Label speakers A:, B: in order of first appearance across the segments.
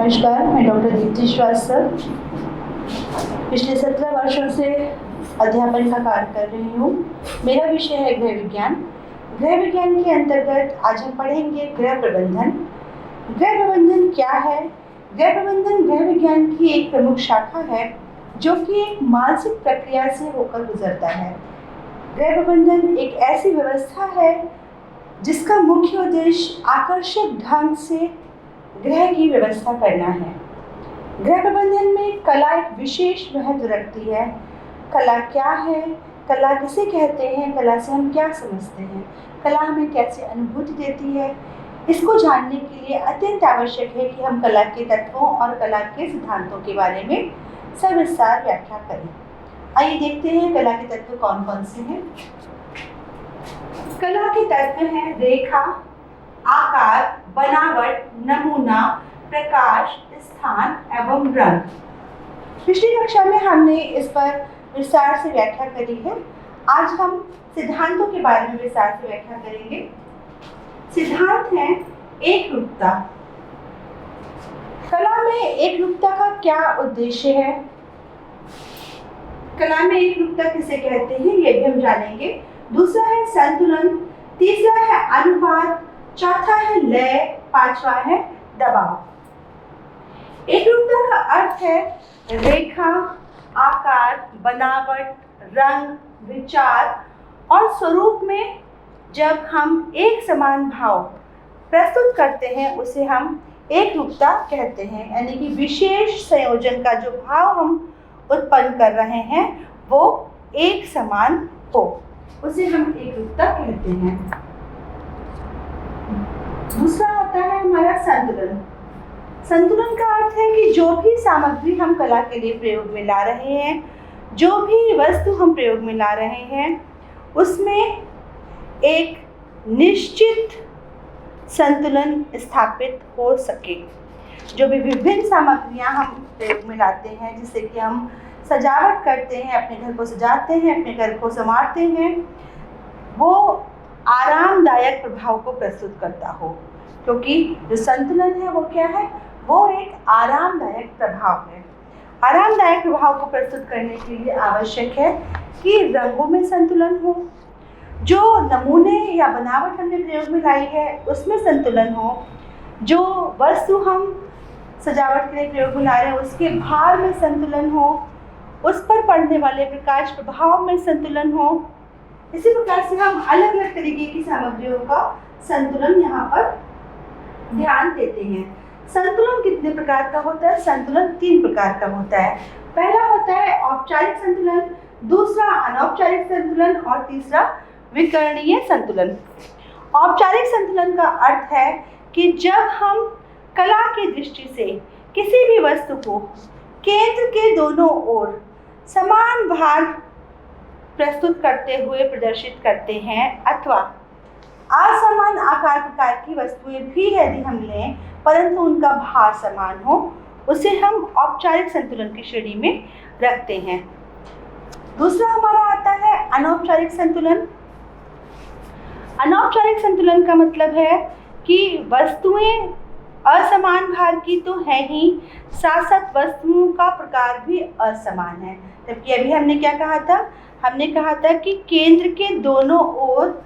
A: नमस्कार, मैं डॉक्टर दीप्ति श्रीवास्तव पिछले 17 वर्षों से अध्यापन का कार्य कर रही हूँ। मेरा विषय है गृह विज्ञान। गृह विज्ञान के अंतर्गत आज हम पढ़ेंगे गृह प्रबंधन। गृह प्रबंधन क्या है? गृह प्रबंधन गृह विज्ञान की एक प्रमुख शाखा है जो कि एक मानसिक प्रक्रिया से होकर गुजरता है। गृह प्रबंधन एक ऐसी व्यवस्था है जिसका मुख्य उद्देश्य आकर्षक ढंग से गृह की व्यवस्था करना है। गृह प्रबंधन में कला एक विशेष महत्व रखती है। कला क्या है? कला किसे कहते हैं? कला से हम क्या समझते हैं? कला हमें कैसे अनुभूति देती है? इसको जानने के लिए अत्यंत आवश्यक है कि हम कला के तत्वों और कला के सिद्धांतों के बारे में सविस्तार व्याख्या करें। आइए देखते हैं कला के तत्व कौन कौन से हैं। कला के तत्व हैं रेखा, आकार, बनावट, नमूना, प्रकाश, स्थान एवं रंग। पिछली कक्षा में हमने इस पर विस्तार से व्याख्या करी है। आज हम सिद्धांतों के बारे में विस्तार से व्याख्या करेंगे। सिद्धांत है एकरूपता। कला में एकरूपता का क्या उद्देश्य है? कला में एकरूपता किसे कहते हैं ये भी हम जानेंगे। दूसरा है संतुलन, तीसरा है अनुपात, चौथा है लय, पांचवा है दबाव। एकरूपता का अर्थ है रेखा, आकार, बनावट, रंग, विचार और स्वरूप में जब हम एक समान भाव प्रस्तुत करते हैं उसे हम एकरूपता कहते हैं। यानी कि विशेष संयोजन का जो भाव हम उत्पन्न कर रहे हैं वो एक समान हो, उसे हम एकरूपता कहते हैं। दूसरा होता है हमारा संतुलन। संतुलन का अर्थ है कि जो भी सामग्री हम कला के लिए प्रयोग में ला रहे हैं, जो भी वस्तु हम प्रयोग में ला रहे हैं, उसमें एक निश्चित संतुलन स्थापित हो सके। जो भी विभिन्न सामग्रियां हम प्रयोग में लाते हैं, जिससे कि हम सजावट करते हैं, अपने घर को सजाते हैं, अपने घर को संवारते हैं, वो आरामदायक प्रभाव को प्रस्तुत करता हो। क्योंकि जो संतुलन है वो क्या है? वो एक आरामदायक प्रभाव है। आरामदायक प्रभाव को प्रस्तुत करने के लिए आवश्यक है कि रंगों में संतुलन हो, जो नमूने या बनावट हमने प्रयोग में लाई है उसमें संतुलन हो, जो वस्तु हम सजावट के लिए प्रयोग में ला रहे हैं उसके भार में संतुलन हो, उस पर पड़ने वाले प्रकाश प्रभाव में संतुलन हो। इसी प्रकार से हम अलग अलग तरीके की सामग्रियों का संतुलन यहाँ पर ध्यान देते हैं। संतुलन कितने प्रकार का होता है? संतुलन 3 प्रकार का होता है। पहला होता है औपचारिक संतुलन, दूसरा अनौपचारिक संतुलन और तीसरा विकर्णीय संतुलन। औपचारिक संतुलन का अर्थ है कि जब हम कला की दृष्टि से किसी भी वस्तु को केंद्र के दोनों ओर समान भार प्रस्तुत करते हुए प्रदर्शित करते हैं, अथवा असमान आकार प्रकार की वस्तुएं भी यदि हम लें परंतु उनका भार समान हो, उसे हम औपचारिक संतुलन की श्रेणी में रखते हैं। दूसरा हमारा आता है अनौपचारिक संतुलन। अनौपचारिक संतुलन का मतलब है कि वस्तुएं असमान भार की तो है ही, साथ साथ वस्तुओं का प्रकार भी असमान है। जबकि अभी हमने क्या कहा था? हमने कहा था कि केंद्र के दोनों ओर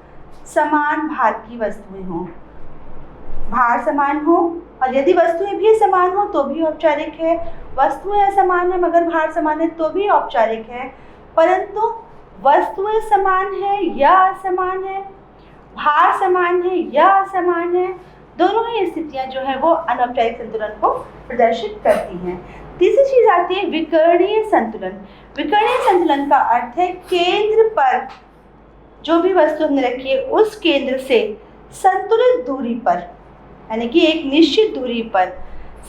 A: समान भार की वस्तुएं हों, भार समान हो, और यदि वस्तुएं भी समान हो तो भी औपचारिक है, वस्तुएं असमान है मगर भार समान है तो भी औपचारिक है। परंतु वस्तुएं समान है या असमान है, भार समान है या असमान है, दोनों ही स्थितियां जो है वो अनौपचारिक संतुलन को प्रदर्शित करती हैं। तीसरी चीज आती है विकर्णीय संतुलन। विकर्णीय संतुलन का अर्थ है केंद्र पर जो भी वस्तु हमने रखी है उस केंद्र से संतुलित दूरी पर, यानी कि एक निश्चित दूरी पर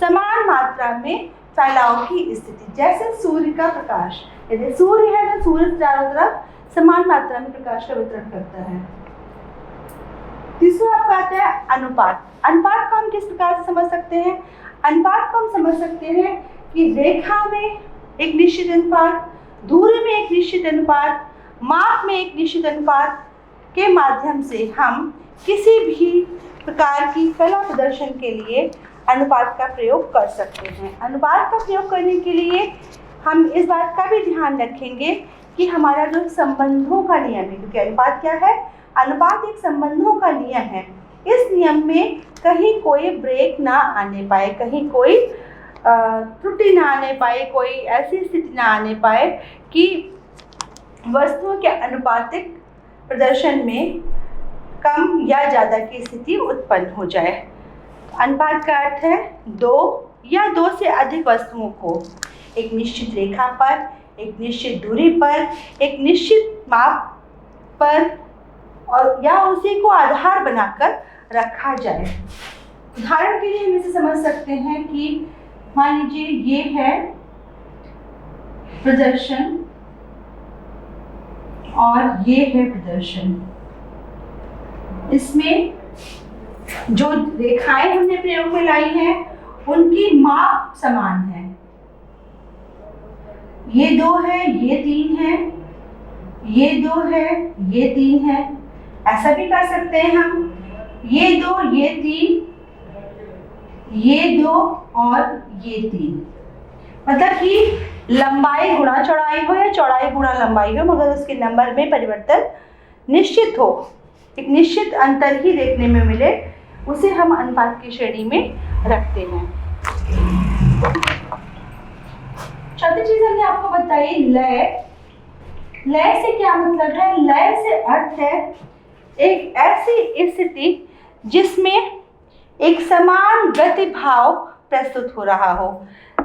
A: समान मात्रा में फैलाव की स्थिति। जैसे सूर्य का प्रकाश, यदि सूर्य है तो सूर्य चारों तरफ समान मात्रा में प्रकाश का वितरण करता है। तीसरा आपका आता है अनुपात। अनुपात को हम किस प्रकार से समझ सकते हैं? अनुपात को हम समझ सकते हैं कि रेखा में एक निश्चित अनुपात, दूरी में एक निश्चित अनुपात, माप में एक निश्चित अनुपात के माध्यम से हम किसी भी प्रकार की कला प्रदर्शन के लिए अनुपात का प्रयोग कर सकते हैं। अनुपात का प्रयोग करने के लिए हम इस बात का भी ध्यान रखेंगे कि हमारा जो संबंधों का नियम है, क्योंकि अनुपात क्या है? अनुपात एक संबंधों का नियम है। इस नियम में कहीं कोई ब्रेक ना आने पाए, कहीं कोई त्रुटि ना आने पाए, कोई ऐसी स्थिति ना आने पाए कि वस्तुओं के अनुपातिक प्रदर्शन में कम या ज़्यादा की स्थिति उत्पन्न हो जाए। अनुपात का अर्थ है दो या दो से अधिक वस्तुओं को एक निश्चित रेखा पर, एक निश्चित दूरी पर, एक निश्चित माप पर और या उसी को आधार बनाकर रखा जाए। उदाहरण के लिए हम इसे समझ सकते हैं कि मान लीजिए ये है प्रदर्शन और ये है प्रदर्शन। इसमें जो रेखाएं हमने प्रयोग में लाई हैं उनकी माप समान है। ये 2 है, ये 3 है, ये 2 है, ये 3 है। ऐसा भी कर सकते हैं हम, ये 2, ये 3, ये 2 और ये 3। मतलब कि लंबाई गुणा चौड़ाई हो या चौड़ाई गुणा लंबाई हो, मगर उसके नंबर में परिवर्तन निश्चित हो, एक निश्चित अंतर ही देखने में मिले, उसे हम अनुपात की श्रेणी में रखते हैं। चौथी चीज हमने आपको बताई लय। लय से क्या मतलब है? लय से अर्थ है एक ऐसी स्थिति जिसमें एक समान गति भाव प्रस्तुत हो रहा हो।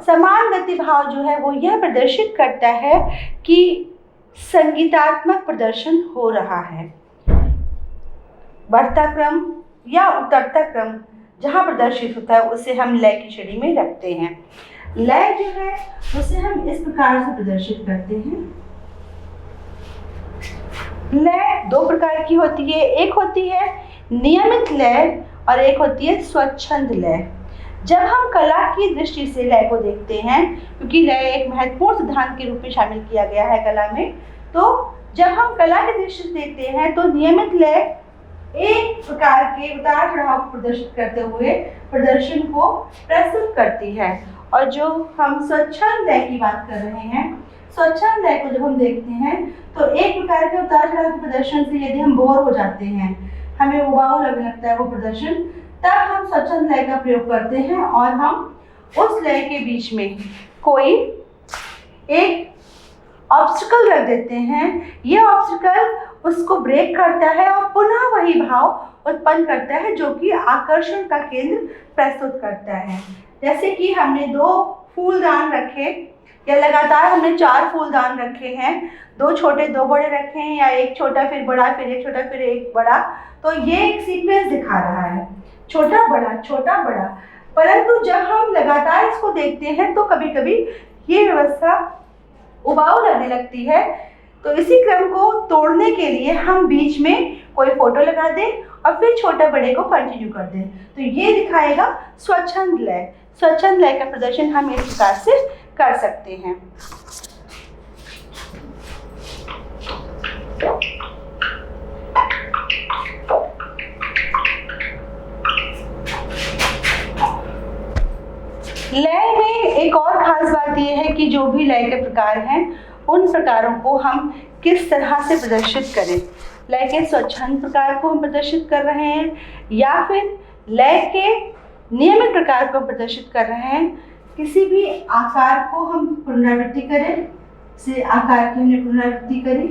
A: समान गति भाव जो है वो यह प्रदर्शित करता है कि संगीतात्मक प्रदर्शन हो रहा है। बढ़ता क्रम या उतरता क्रम जहाँ प्रदर्शित होता है उसे हम लय की श्रेणी में रखते हैं। लय जो है उसे हम इस प्रकार से प्रदर्शित करते हैं। लय 2 प्रकार की होती है, एक होती है नियमित लय और एक होती है स्वच्छंद लय। जब हम कला की दृष्टि से लय को देखते हैं, क्योंकि लय एक महत्वपूर्ण सिद्धांत के रूप में शामिल किया गया है कला में, तो जब हम कला की दृष्टि से देखते हैं तो नियमित लय एक प्रकार के उतार चढ़ाव को प्रदर्शित करते हुए प्रदर्शन को प्रस्तुत करती है। और जो हम स्वच्छंद लय की बात कर रहे हैं, स्वच्छंद लय को जब हम देखते हैं तो एक प्रकार के उतार चढ़ाव के प्रदर्शन से यदि हम बोर हो जाते हैं, हमें उबाऊ लगने लगता है वो प्रदर्शन, तब हम स्वच्छंद लय का प्रयोग करते हैं और हम उस लय के बीच में कोई एक ऑब्स्टिकल रख देते हैं। ये ऑब्स्टिकल उसको ब्रेक करता है और पुनः वही भाव उत्पन्न करता है जो कि आकर्षण का केंद्र प्रस्तुत करता है। जैसे कि हमने 2 फूलदान रखे या लगातार हमने 4 फूलदान रखे हैं, 2 छोटे 2 बड़े रखे हैं या एक छोटा फिर बड़ा फिर एक छोटा फिर एक बड़ा, तो ये एक सीक्वेंस दिखा रहा है, छोटा बड़ा। परंतु जब हम लगातार इसको देखते हैं तो कभी कभी ये व्यवस्था उबाऊ लगने लगती है। तो इसी क्रम को तोड़ने के लिए हम बीच में कोई फोटो लगा दें और फिर छोटा बड़े को कंटिन्यू कर दें, तो ये दिखाएगा स्वच्छंद लय। स्वच्छंद लय का प्रदर्शन हम इस प्रकार से कर सकते हैं। लय में एक और खास बात यह है कि जो भी लय के प्रकार हैं उन प्रकारों को हम किस तरह से प्रदर्शित करें। लय के स्वच्छंद प्रकार को हम प्रदर्शित कर रहे हैं या फिर लय के नियमित प्रकार को प्रदर्शित कर रहे हैं। किसी भी आकार को हम पुनरावृत्ति करें, से आकार की हमने पुनरावृत्ति करी,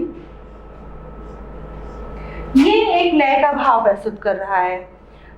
A: ये एक लय का भाव प्रस्तुत कर रहा है।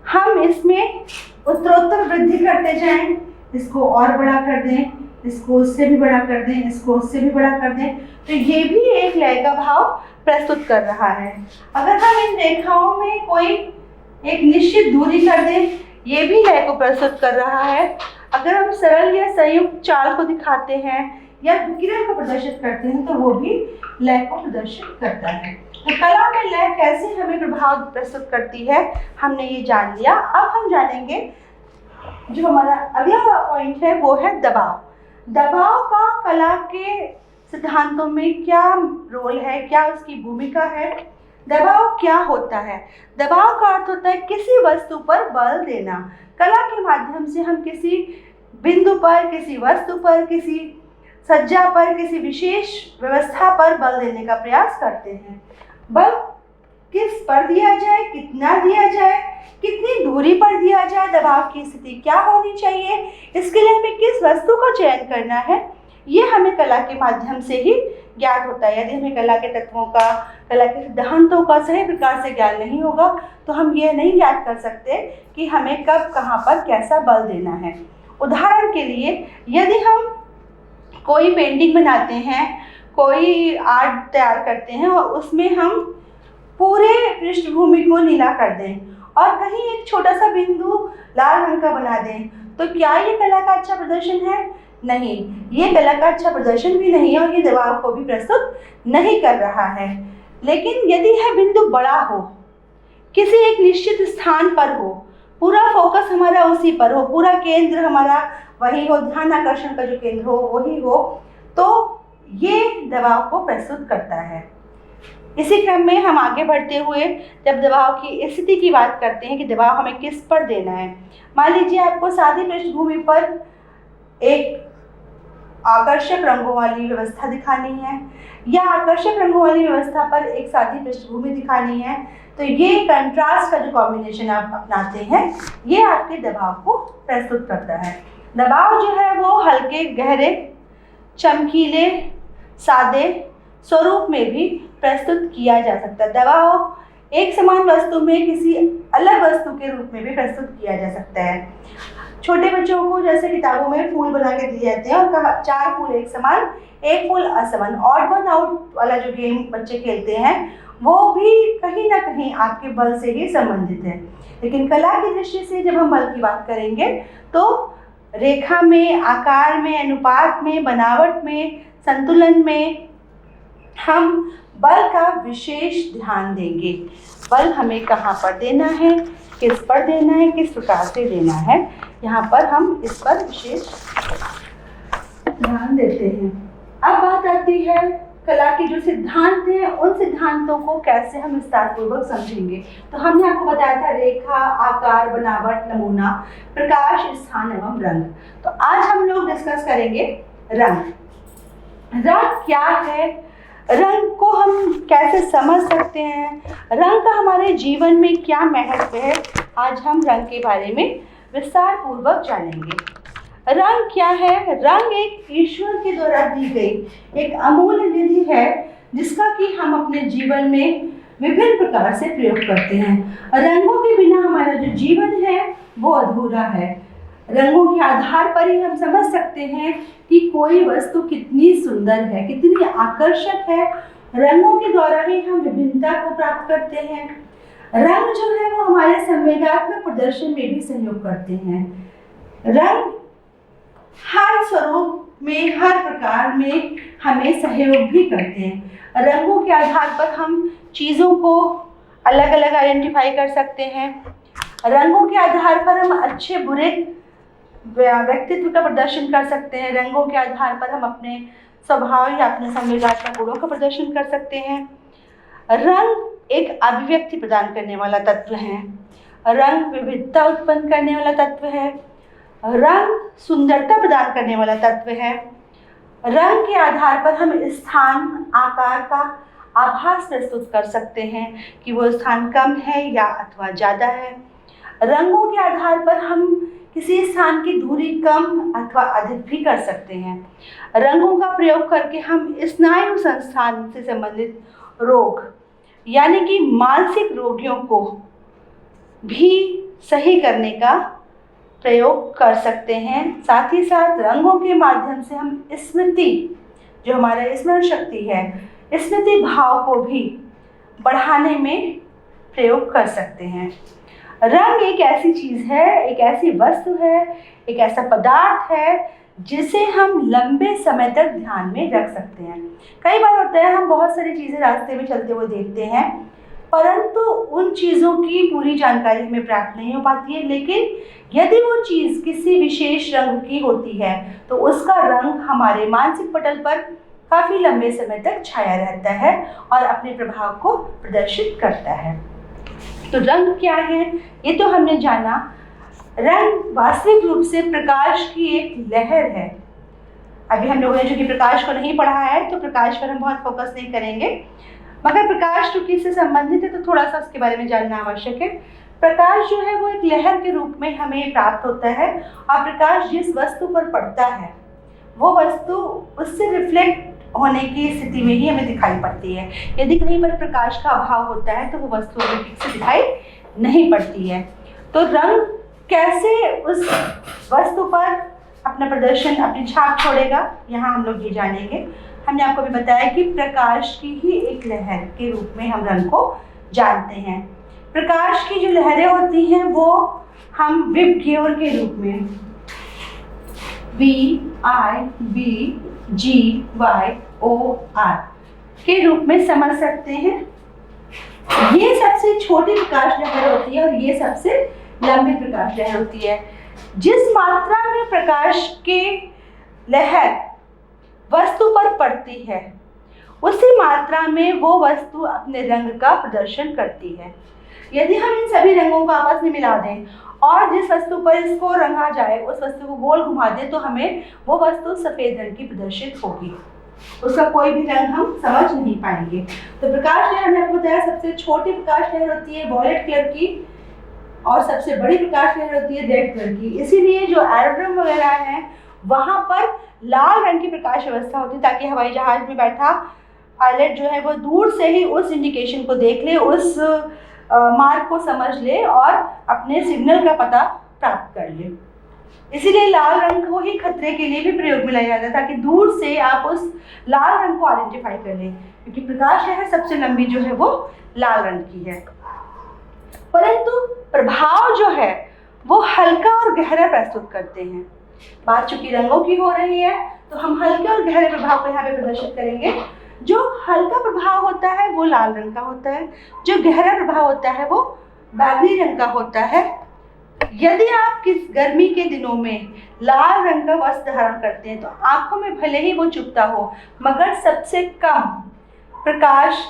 A: हम इसमें उत्तरोत्तर वृद्धि करते जाएं, इसको और बड़ा कर दें, इसको उससे भी बड़ा कर दें, इसको उससे भी बड़ा कर दें, तो ये भी एक लय का भाव प्रस्तुत कर रहा है। अगर हम इन रेखाओं में कोई एक निश्चित दूरी कर दें, ये भी लय को प्रस्तुत कर रहा है। अगर हम सरल या संयुक्त चाल को दिखाते हैं या विकिरण को प्रदर्शित करते हैं तो वो भी लय को प्रदर्शित करता है। तो कला में लय कैसे हमें प्रभाव प्रस्तुत करती है हमने ये जान लिया। अब हम जानेंगे जो हमारा अगला पॉइंट है वो है दबाव। दबाव का कला के सिद्धांतों में क्या रोल है, क्या उसकी भूमिका है, दबाव क्या होता है? दबाव का अर्थ होता है किसी वस्तु पर बल देना। कला के माध्यम से हम किसी बिंदु पर, किसी वस्तु पर, किसी सज्जा पर, किसी विशेष व्यवस्था पर बल देने का प्रयास करते हैं। बल किस पर दिया जाए, कितना दिया जाए, कितनी दूरी पर दिया जाए, दबाव की स्थिति क्या होनी चाहिए, इसके लिए हमें किस वस्तु का चयन करना है, ये हमें कला के माध्यम से ही ज्ञात होता है। यदि हमें कला के तत्वों का, कला के सिद्धांतों का सही प्रकार से ज्ञान नहीं होगा तो हम ये नहीं ज्ञात कर सकते कि हमें कब, कहाँ पर कैसा बल देना है। उदाहरण के लिए, यदि हम कोई पेंटिंग बनाते हैं, कोई आर्ट तैयार करते हैं और उसमें हम पूरे पृष्ठभूमि को नीला कर दें और कहीं एक छोटा सा बिंदु लाल रंग का बना दें, तो क्या ये कला का अच्छा प्रदर्शन है? नहीं, ये कला का अच्छा प्रदर्शन भी नहीं है और ये दबाव को भी प्रस्तुत नहीं कर रहा है। लेकिन यदि यह बिंदु बड़ा हो, किसी एक निश्चित स्थान पर हो, पूरा फोकस हमारा उसी पर हो, पूरा केंद्र हमारा वही हो, ध्यान आकर्षण का जो केंद्र हो वही हो, तो ये दबाव को प्रस्तुत करता है। इसी क्रम में हम आगे बढ़ते हुए जब दबाव की स्थिति की बात करते हैं कि दबाव हमें किस पर देना है। मान लीजिए आपको सादी पृष्ठभूमि पर एक आकर्षक रंगों वाली व्यवस्था दिखानी है या आकर्षक रंगों वाली व्यवस्था पर एक सादी पृष्ठभूमि दिखानी है, तो ये कंट्रास्ट का जो कॉम्बिनेशन आप अपनाते हैं ये आपके दबाव को प्रस्तुत करता है। दबाव जो है वो हल्के, गहरे, चमकीले, सादे स्वरूप में भी प्रस्तुत किया जा सकता है। दबाव एक समान वस्तु में किसी अलग वस्तु के रूप में भी प्रस्तुत किया जा सकता है। छोटे बच्चों को जैसे किताबों में फूल बना के दिए जाते हैं और कहा 4 फूल एक समान, एक फूल असमान, ऑड वन आउट वाला जो गेम बच्चे खेलते हैं वो भी कहीं ना कहीं आपके बल से ही संबंधित है। लेकिन कला की दृष्टि से जब हम बल की बात करेंगे तो रेखा में, आकार में, अनुपात में, बनावट में, संतुलन में हम बल का विशेष ध्यान देंगे। बल हमें कहाँ पर देना है, किस पर देना है, किस प्रकार से देना है, यहाँ पर हम इस पर विशेष ध्यान देते हैं। अब बात आती है कला के जो सिद्धांत हैं, उन सिद्धांतों को कैसे हम विस्तारपूर्वक समझेंगे। तो हमने आपको बताया था रेखा, आकार, बनावट, नमूना, प्रकाश, स्थान एवं रंग। तो आज हम लोग डिस्कस करेंगे रंग। रंग क्या है, रंग को हम कैसे समझ सकते हैं, रंग का हमारे जीवन में क्या महत्व है, आज हम रंग के बारे में विस्तार पूर्वक जानेंगे। रंग क्या है? रंग एक ईश्वर के द्वारा दी गई एक अमूल्य निधि है जिसका कि हम अपने जीवन में विभिन्न प्रकार से प्रयोग करते हैं। रंगों के बिना हमारा जो जीवन है वो अधूरा है। रंगों के आधार पर ही हम समझ सकते हैं कि कोई वस्तु कितनी सुंदर है, कितनी आकर्षक है। रंगों के द्वारा ही हम विभिन्नता को प्राप्त करते हैं। रंग जो है वो हमारे संवेदनात्मक प्रदर्शन में भी सहयोग करते हैं। रंग हर स्वरूप में, हर प्रकार में हमें सहयोग भी करते हैं। रंगों के आधार पर हम चीज़ों को अलग अलग आइडेंटिफाई कर सकते हैं। रंगों के आधार पर हम अच्छे बुरे व्यक्तित्व का प्रदर्शन कर सकते हैं। रंगों के आधार पर हम अपने स्वभाव या अपने संवेदनात्मक गुणों का प्रदर्शन कर सकते हैं। रंग एक अभिव्यक्ति प्रदान करने वाला तत्व है। रंग विविधता उत्पन्न करने वाला तत्व है। रंग सुंदरता प्रदान करने वाला तत्व है। रंग के आधार पर हम स्थान, आकार का आभास प्रस्तुत कर सकते हैं कि वो स्थान कम है या अथवा ज़्यादा है। रंगों के आधार पर हम किसी स्थान की दूरी कम अथवा अधिक भी कर सकते हैं। रंगों का प्रयोग करके हम स्नायु संस्थान से संबंधित रोग यानी कि मानसिक रोगियों को भी सही करने का प्रयोग कर सकते हैं। साथ ही साथ रंगों के माध्यम से हम स्मृति, जो हमारा स्मरण शक्ति है, स्मृति भाव को भी बढ़ाने में प्रयोग कर सकते हैं। रंग एक ऐसी चीज़ है, एक ऐसी वस्तु है, एक ऐसा पदार्थ है जिसे हम लंबे समय तक ध्यान में रख सकते हैं। कई बार होता है हम बहुत सारी चीज़ें रास्ते में चलते हुए देखते हैं, परंतु उन चीज़ों की पूरी जानकारी हमें प्राप्त नहीं हो पाती है। लेकिन यदि वो चीज़ किसी विशेष रंग की होती है तो उसका रंग हमारे मानसिक पटल पर काफ़ी लंबे समय तक छाया रहता है और अपने प्रभाव को प्रदर्शित करता है। तो रंग क्या है ये तो हमने जाना। रंग वास्तविक रूप से प्रकाश की एक लहर है। अभी हम लोगों ने जो कि प्रकाश को नहीं पढ़ा है तो प्रकाश पर हम बहुत फोकस नहीं करेंगे, मगर प्रकाश चूंकि इससे संबंधित है तो थोड़ा सा उसके बारे में जानना आवश्यक है। प्रकाश जो है वो एक लहर के रूप में हमें प्राप्त होता है और प्रकाश जिस वस्तु पर पड़ता है वो वस्तु उससे रिफ्लेक्ट होने की स्थिति में ही हमें दिखाई पड़ती है। यदि कहीं पर प्रकाश का अभाव होता है तो वो वस्तु हमें ठीक से दिखाई नहीं पड़ती है। तो रंग कैसे उस वस्तु पर अपना प्रदर्शन, अपनी छाप छोड़ेगा, यहाँ हम लोग ये जानेंगे। हमने आपको भी बताया कि प्रकाश की ही एक लहर के रूप में हम रंग को जानते हैं। प्रकाश की जो लहरें होती हैं वो हम विबग्योर के रूप में VIBGYOR के रूप में समझ सकते हैं। ये सबसे छोटी प्रकाश लहर होती है और ये सबसे लंबी प्रकाश लहर होती है। जिस मात्रा में प्रकाश के लहर वस्तु पर पड़ती है उसी मात्रा में वो वस्तु अपने रंग का प्रदर्शन करती है। यदि हम इन सभी रंगों को आपस में मिला दें और जिस वस्तु पर इसको रंगा जाए उस वस्तु को गोल घुमा दें तो हमें वो वस्तु सफ़ेद रंग की प्रदर्शित होगी, उसका कोई भी रंग हम समझ नहीं पाएंगे। तो प्रकाश लहर हमने आपको बताया सबसे छोटी प्रकाश लहर होती है वॉयलेट कलर की और सबसे बड़ी प्रकाश लहर होती है रेड कलर की। इसीलिए जो एरोड्रोम वगैरह हैं वहाँ पर लाल रंग की प्रकाश व्यवस्था होती है ताकि हवाई जहाज में बैठा पायलट जो है वो दूर से ही उस इंडिकेशन को देख ले, उस मार्ग को समझ ले और अपने सिग्नल का पता प्राप्त कर ले। इसीलिए लाल रंग को ही खतरे के लिए भी प्रयोग में लाया जाता है ताकि दूर से आप उस लाल रंग को आइडेंटिफाई कर लें, क्योंकि प्रकाश लहर सबसे लंबी जो है वो लाल रंग की है। परंतु प्रभाव जो है वो हल्का और गहरा प्रस्तुत करते हैं। बात चूंकि रंगों की हो रही है तो हम हल्के और गहरे प्रभाव को यहाँ पे प्रदर्शित करेंगे। जो हल्का प्रभाव होता है वो लाल रंग का होता है, जो गहरा प्रभाव होता है वो बैंगनी रंग का होता है। यदि आप किस गर्मी के दिनों में लाल रंग का वस्त्र धारण करते हैं तो आंखों में भले ही वो चुभता हो मगर सबसे कम प्रकाश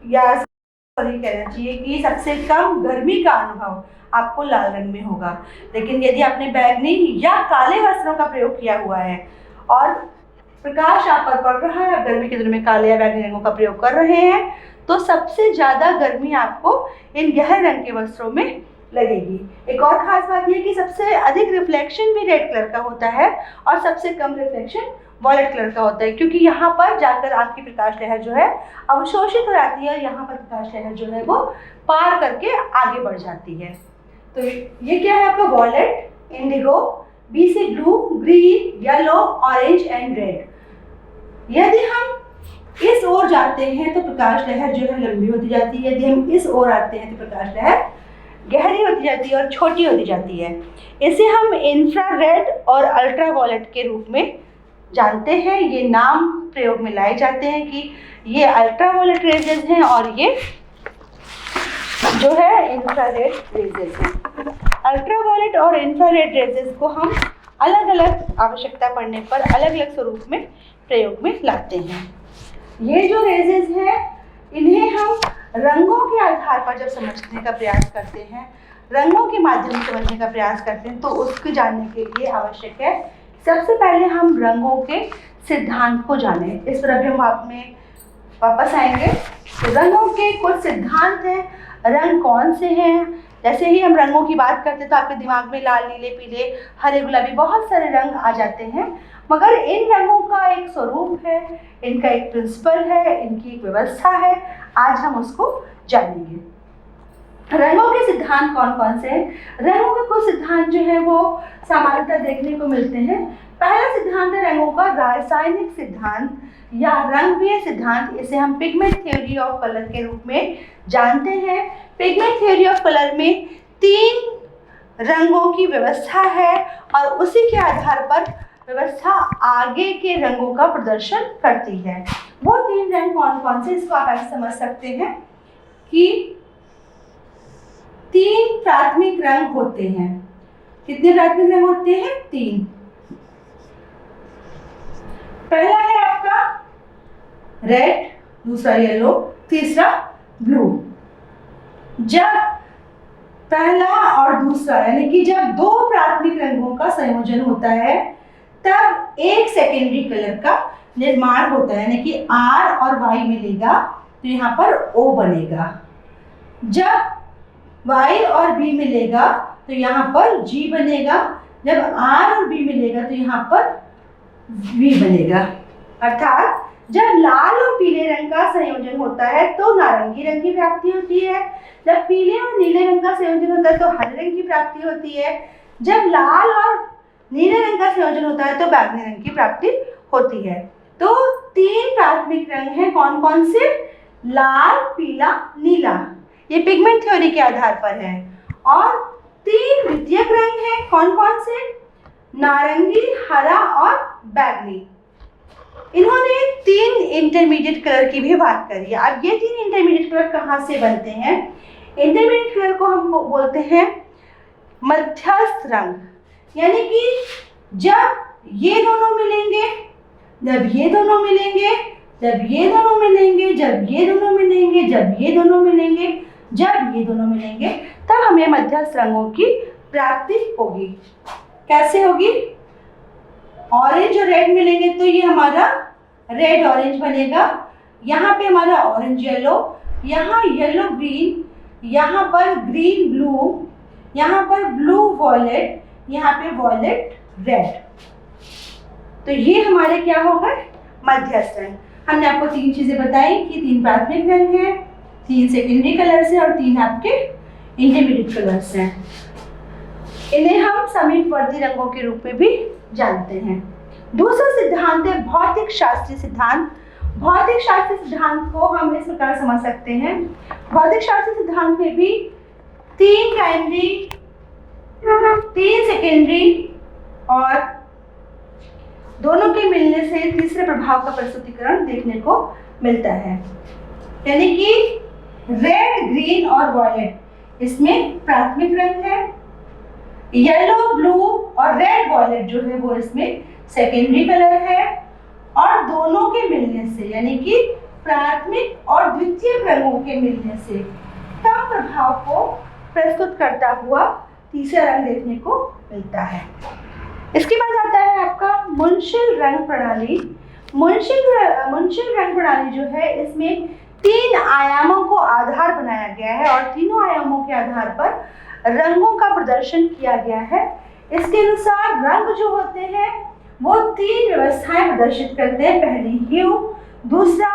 A: या सॉरी कहना चाहिए कि सबसे कम गर्मी का अनुभव आपको लाल रंग में होगा। लेकिन यदि आपने बैंगनी या काले वस्त्रों का प्रयोग किया हुआ है और प्रकाश आप पर पड़ रहा है, गर्मी के दिनों में काले या बैंगनी रंगों का प्रयोग कर रहे हैं तो सबसे ज़्यादा गर्मी आपको इन गहरे रंग के वस्त्रों में लगेगी। एक और खास बात यह कि सबसे अधिक रिफ्लेक्शन भी रेड कलर का होता है और सबसे कम रिफ्लेक्शन वॉयलेट कलर का होता है, क्योंकि यहाँ पर जाकर आपकी प्रकाश लहर जो है अवशोषित हो जाती है और यहाँ पर प्रकाश लहर जो है वो पार करके आगे बढ़ जाती है। तो ये क्या है आपका वॉयलेट, इंडिगो, बी से blue, green, yellow, orange and red. यदि हम इस ओर जाते हैं तो प्रकाश लहर जो है लंबी होती जाती है, यदि हम इस ओर आते हैं तो प्रकाश लहर गहरी होती जाती है और छोटी होती जाती है। इसे हम इंफ्रारेड और अल्ट्रा वॉयलेट के रूप में जानते हैं। ये नाम प्रयोग में लाए जाते हैं कि ये अल्ट्रा वॉयलेट रेजेस हैं और ये जो है इंफ्रारेड रेजेस हैं। अल्ट्रा वॉयलेट और इंफ्रारेड रेजेस को हम अलग अलग आवश्यकता पड़ने पर अलग अलग स्वरूप में प्रयोग में लाते हैं। ये जो रेजेस हैं इन्हें हम रंगों के आधार पर जब समझने का प्रयास करते हैं, रंगों के माध्यम से समझने का प्रयास करते हैं तो उसको जानने के लिए आवश्यक है सबसे पहले हम रंगों के सिद्धांत को जानें। इस तरह भी हम आप में वापस आएंगे। तो रंगों के कुछ सिद्धांत हैं। रंग कौन से हैं? जैसे ही हम रंगों की बात करते हैं तो आपके दिमाग में लाल, नीले, पीले, हरे, गुलाबी बहुत सारे रंग आ जाते हैं, मगर इन रंगों का एक स्वरूप है, इनका एक प्रिंसिपल है, इनकी एक व्यवस्था है। आज हम उसको जानेंगे। रंगों के सिद्धांत कौन कौन से हैं? रंगों के कुछ सिद्धांत जो है वो सामान्यतः देखने को मिलते हैं। पहला सिद्धांत है रंगों का रासायनिक सिद्धांत या रंगीय सिद्धांत। इसे हम पिगमेंट थ्योरी ऑफ कलर के रूप में जानते हैं। पिगमेंट थ्योरी ऑफ कलर में 3 रंगों की व्यवस्था है और उसी के आधार पर व्यवस्था आगे के रंगों का प्रदर्शन करती है। वो 3 रंग कौन कौन से, इसको आप ऐसे समझ सकते हैं कि 3 प्राथमिक रंग होते हैं। कितने प्राथमिक रंग होते हैं? 3। पहला है आपका रेड, दूसरा येलो, तीसरा ब्लू। जब पहला और दूसरा यानी कि जब दो प्राथमिक रंगों का संयोजन होता है तब एक सेकेंडरी कलर का निर्माण होता है, यानी कि R और Y मिलेगा तो यहाँ पर O बनेगा। जब Y और B मिलेगा तो यहाँ पर G बनेगा, जब R और B मिलेगा तो यहाँ पर V बनेगा। अर्थात जब लाल और पीले रंग का संयोजन होता है तो नारंगी रंग की प्राप्ति होती है, जब पीले और नीले रंग का संयोजन होता है तो हरे रंग की प्राप्ति होती है, जब लाल और नीले रंग का संयोजन होता है तो बैंगनी रंग की प्राप्ति होती है। तो तीन प्राथमिक रंग हैं, कौन कौन से? लाल, पीला, नीला। ये पिगमेंट थ्योरी के आधार पर है। और तीन द्वितीयक रंग हैं, कौन कौन से? नारंगी, हरा और बैंगनी। इन्होंने तीन इंटरमीडिएट कलर की भी बात करी है। अब ये तीन इंटरमीडिएट कलर कहाँ से बनते हैं? इंटरमीडिएट कलर को हम बोलते हैं मध्यस्थ रंग, यानी कि जब ये दोनों मिलेंगे, जब ये दोनों मिलेंगे, जब ये दोनों मिलेंगे, जब ये दोनों मिलेंगे, जब ये दोनों मिलेंगे, जब ये दोनों मिलेंगे, तब हमें मध्यस्थ रंगों की प्राप्ति होगी। कैसे होगी? ऑरेंज और रेड मिलेंगे तो ये हमारा रेड ऑरेंज बनेगा, यहाँ पे हमारा ऑरेंज येलो, यहाँ येलो ग्रीन, यहाँ पर ग्रीन ब्लू, यहाँ पर ब्लू वॉयलेट, यहाँ पे वॉयलेट रेड। तो ये हमारे क्या हो गए? मध्यस्थ रंग। हमने आपको तीन चीजें बताई कि तीन प्राथमिक रंग हैं, तीन सेकेंडरी कलर्स हैं और तीन आपके इंटरमीडिएट कलर्स हैं। इन्हें हम समीपवर्ती रंगों के रूप में भी जानते हैं। दूसरा सिद्धांत है भौतिक शास्त्रीय सिद्धांत। भौतिक शास्त्रीय सिद्धांत को हम इस प्रकार समझ सकते हैं। भौतिक शास्त्रीय सिद्धांत में भी तीन प्राइमरी, तीन सेकेंडरी और दोनों के मिलने से तीसरे प्रभाव का प्रस्तुतिकरण देखने को मिलता है, यानी कि रेड, ग्रीन और वॉयलेट इसमें प्राथमिक रंग है, येलो, ब्लू और रेड वॉयलेट जो है वो इसमें सेकेंडरी कलर है, और दोनों के मिलने से यानी कि प्राथमिक और द्वितीय रंगों के मिलने से कम प्रभाव को प्रस्तुत करता हुआ तीसरा रंग देखने को मिलता है। इसके बाद आता है आपका मुंशिल रंग प्रणाली। मुंशिल रंग प्रणाली जो है इसमें तीन आयामों को आधार बनाया गया है और तीनों आयामों के आधार पर रंगों का प्रदर्शन किया गया है। इसके अनुसार रंग जो होते हैं वो तीन व्यवस्थाएं प्रदर्शित करते हैं। पहली ह्यू, दूसरा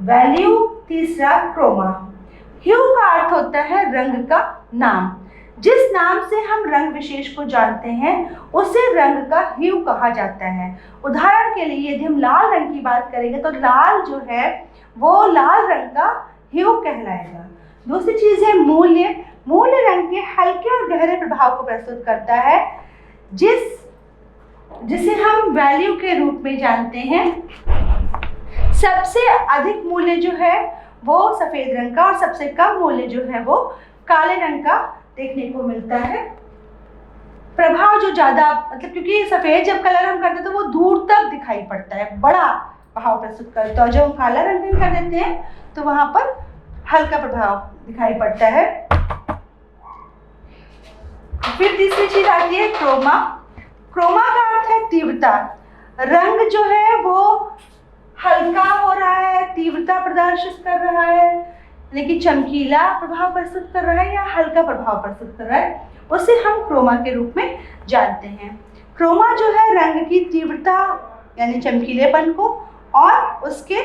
A: वैल्यू, तीसरा क्रोमा। ह्यू का अर्थ होता है रंग का नाम। जिस नाम से हम रंग विशेष को जानते हैं उसे रंग का ह्यू कहा जाता है। उदाहरण के लिए यदि हम लाल रंग की बात करेंगे तो लाल जो है वो लाल रंग का ह्यू कहलाएगा। दूसरी चीज है मूल्य। मूल्य रंग के हल्के और गहरे प्रभाव को प्रस्तुत करता है, जिसे हम वैल्यू के रूप में जानते हैं। सबसे अधिक मूल्य जो है वो सफेद रंग का और सबसे कम मूल्य जो है वो काले रंग का देखने को मिलता है। प्रभाव जो ज्यादा मतलब क्योंकि सफेद जब कलर हम करते हैं तो वो दूर तक दिखाई पड़ता है, बड़ा प्रभाव प्रस्तुत करता है, और जब हम काला रंग कर देते हैं तो वहां पर हल्का प्रभाव दिखाई पड़ता है। फिर तीसरी चीज आती है क्रोमा। क्रोमा का अर्थ है तीव्रता। रंग जो है वो हल्का हो रहा है, तीव्रता प्रदर्शित कर रहा है, लेकिन चमकीला प्रभाव प्रस्तुत कर रहा है या हल्का प्रभाव प्रस्तुत कर रहा है, उसे हम क्रोमा के रूप में जानते हैं। क्रोमा जो है रंग की तीव्रता यानी चमकीलेपन को और उसके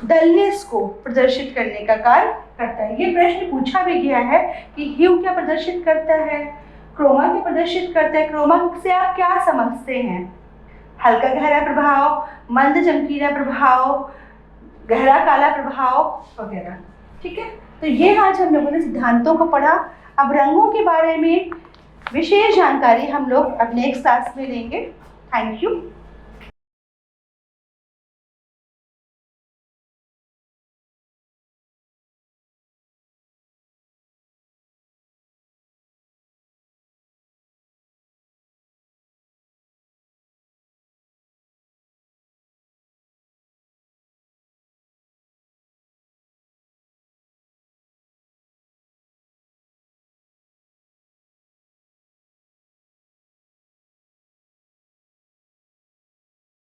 A: डलनेस को प्रदर्शित करने का कार्य करता है। ये प्रश्न पूछा भी गया है कि ह्यू क्या प्रदर्शित करता है, क्रोमा क्या प्रदर्शित करता है। क्रोमा से आप क्या समझते हैं? हल्का गहरा प्रभाव, मंद चमकीला प्रभाव, गहरा काला प्रभाव वगैरह। ठीक है, तो ये आज हम लोगों ने सिद्धांतों को पढ़ा। अब रंगों के बारे में विशेष जानकारी हम लोग अपने नेक्स्ट क्लास में लेंगे। Thank you.